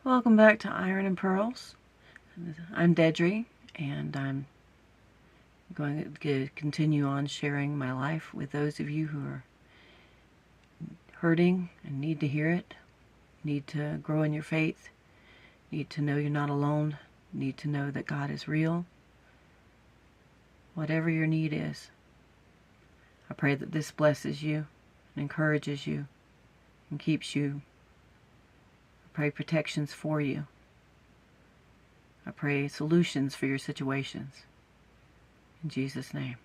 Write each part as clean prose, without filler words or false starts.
Welcome back to Iron and Pearls. I'm Dedry, and I'm going to continue on sharing my life with those of you who are hurting and need to hear it, need to grow in your faith, need to know you're not alone, need to know that God is real. Whatever your need is, I pray that this blesses you and encourages you and keeps you. I pray protections for you. I pray solutions for your situations. In Jesus' name.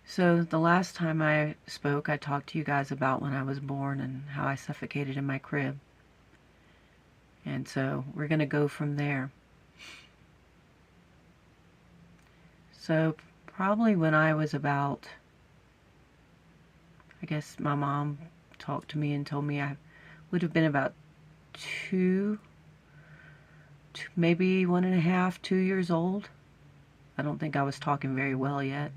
So the last time I spoke, I talked to you guys about when I was born and how I suffocated in my crib. And so we're going to go from there. So probably when I was about, I guess my mom talked to me and told me I would have been about maybe 1.5, 2 years old. I don't think I was talking very well yet.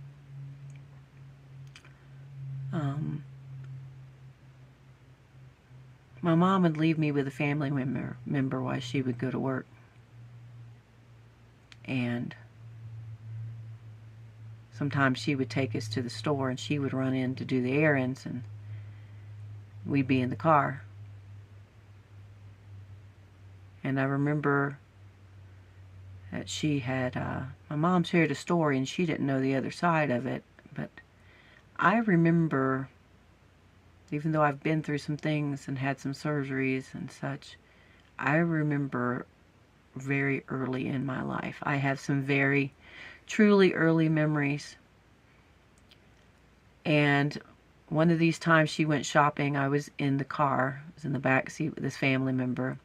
My mom would leave me with a family member while she would go to work. And sometimes she would take us to the store and she would run in to do the errands and we'd be in the car. And I remember that she had, my mom shared a story and she didn't know the other side of it, but I remember, even though I've been through some things and had some surgeries and such, I remember very early in my life. I have some very truly early memories. And one of these times she went shopping, I was in the car, I was in the back seat with this family member.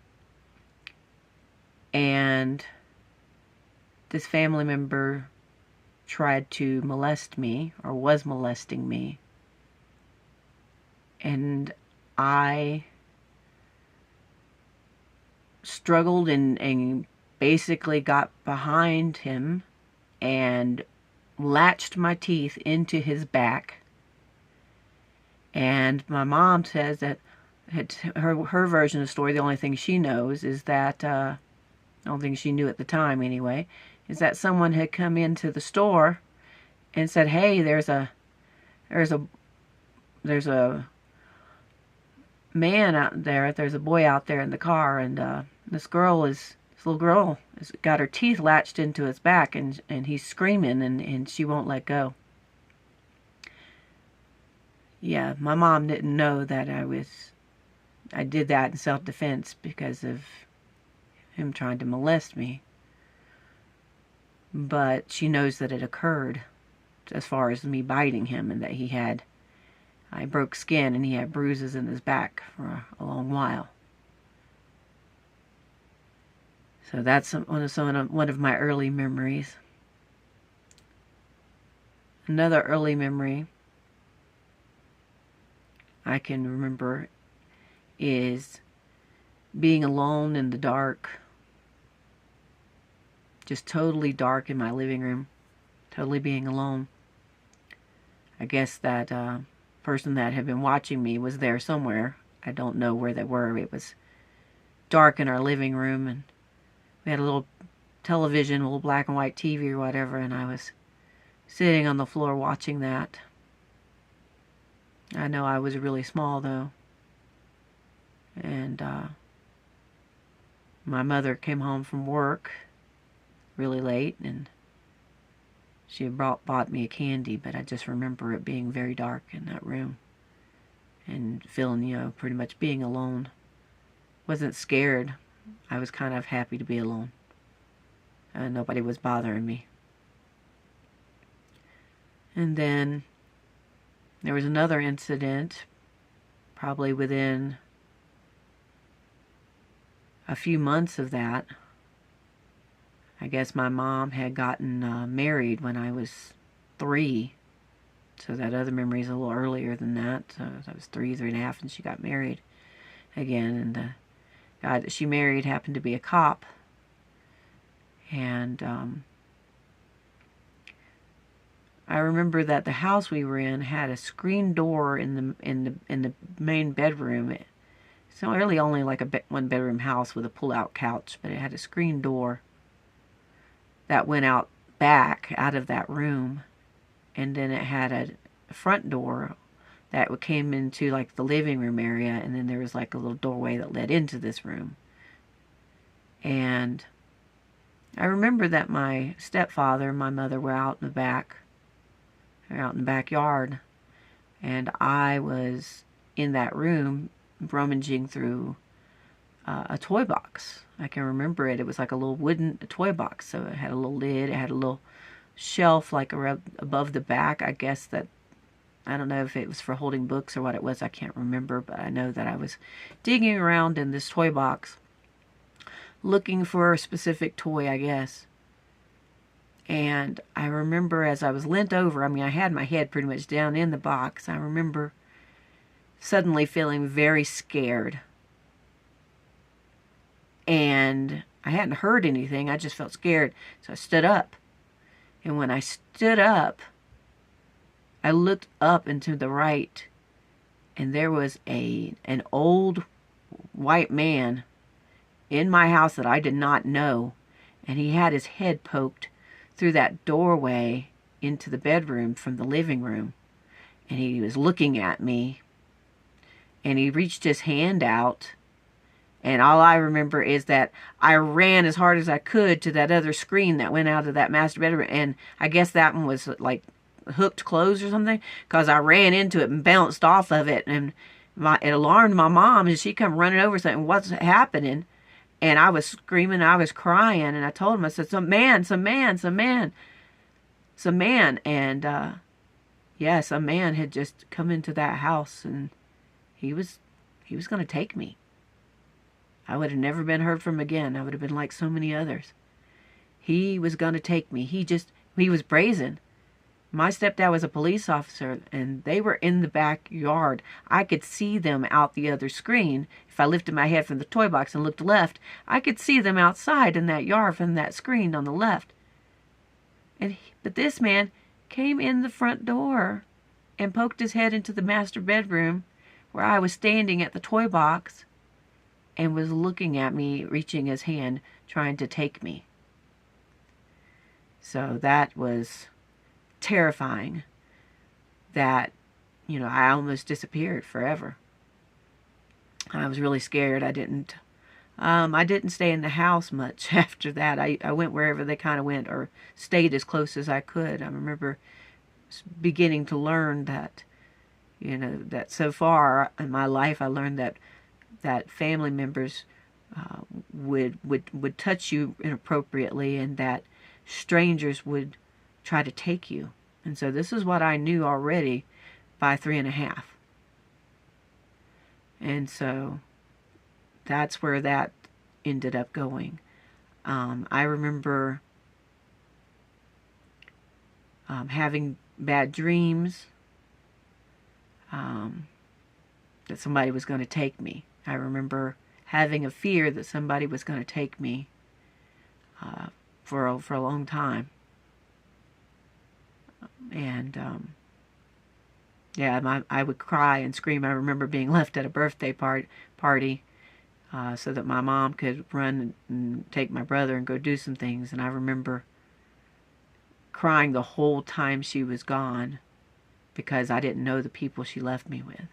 And this family member tried to molest me, or was molesting me. And I struggled and basically got behind him and latched my teeth into his back. And my mom says that her version of the story, the only thing she knows is that, the only thing she knew at the time anyway, is that someone had come into the store and said, "Hey, there's a man out there, there's a boy out there in the car, and this little girl has got her teeth latched into his back, and he's screaming, and she won't let go." Yeah, my mom didn't know that I did that in self-defense because of him trying to molest me. But she knows that it occurred as far as me biting him, and that I broke skin and he had bruises in his back for a long while. So that's one of my early memories. Another early memory I can remember is being alone in the dark. Just totally dark in my living room. Totally being alone. I guess that person that had been watching me was there somewhere. I don't know where they were. It was dark in our living room, and we had a little television, a little black and white TV or whatever, and I was sitting on the floor watching that. I know I was really small, though. And my mother came home from work really late, and she had bought me a candy, but I just remember it being very dark in that room and feeling, pretty much being alone. Wasn't scared. I was kind of happy to be alone. Nobody was bothering me. And then there was another incident, probably within a few months of that. I guess my mom had gotten married when I was 3. So that other memory is a little earlier than that. So I was 3.5, and she got married again. And the guy that she married happened to be a cop. And I remember that the house we were in had a screen door in the main bedroom. It's really only like a one-bedroom house with a pull-out couch, but it had a screen door that went out back out of that room, and then it had a front door that came into like the living room area, and then there was like a little doorway that led into this room. And I remember that my stepfather and my mother were out in the back, out in the backyard, and I was in that room rummaging through a toy box. I can remember it. It was like a little wooden toy box, so it had a little lid. It had a little shelf like above the back. I guess that, I don't know if it was for holding books or what it was. I can't remember, but I know that I was digging around in this toy box looking for a specific toy, I guess. And I remember as I was leant over, I mean, I had my head pretty much down in the box. I remember suddenly feeling very scared. And I hadn't heard anything. I just felt scared. So I stood up. And when I stood up, I looked up and to the right, and there was an old white man in my house that I did not know, and he had his head poked through that doorway into the bedroom from the living room, and he was looking at me, and he reached his hand out, and all I remember is that I ran as hard as I could to that other screen that went out of that master bedroom, and I guess that one was like hooked closed or something, because I ran into it and bounced off of it, and it alarmed my mom, and she come running over saying, "What's happening?" And I was screaming, I was crying, and I told him, I said, some man. And yeah, some man had just come into that house, and he was going to take me. I would have never been heard from again. I would have been like so many others. He was going to take me. He was brazen. My stepdad was a police officer, and they were in the backyard. I could see them out the other screen. If I lifted my head from the toy box and looked left, I could see them outside in that yard from that screen on the left. But this man came in the front door and poked his head into the master bedroom where I was standing at the toy box and was looking at me, reaching his hand, trying to take me. So that was terrifying, that, I almost disappeared forever. I was really scared. I didn't stay in the house much after that. I went wherever they kind of went, or stayed as close as I could. I remember beginning to learn that, that so far in my life I learned that family members would touch you inappropriately, and that strangers would try to take you. And so this is what I knew already by 3.5. And so that's where that ended up going. I remember having bad dreams, that somebody was going to take me. I remember having a fear that somebody was going to take me for a long time. And yeah, I would cry and scream. I remember being left at a birthday party so that my mom could run and take my brother and go do some things. And I remember crying the whole time she was gone, because I didn't know the people she left me with.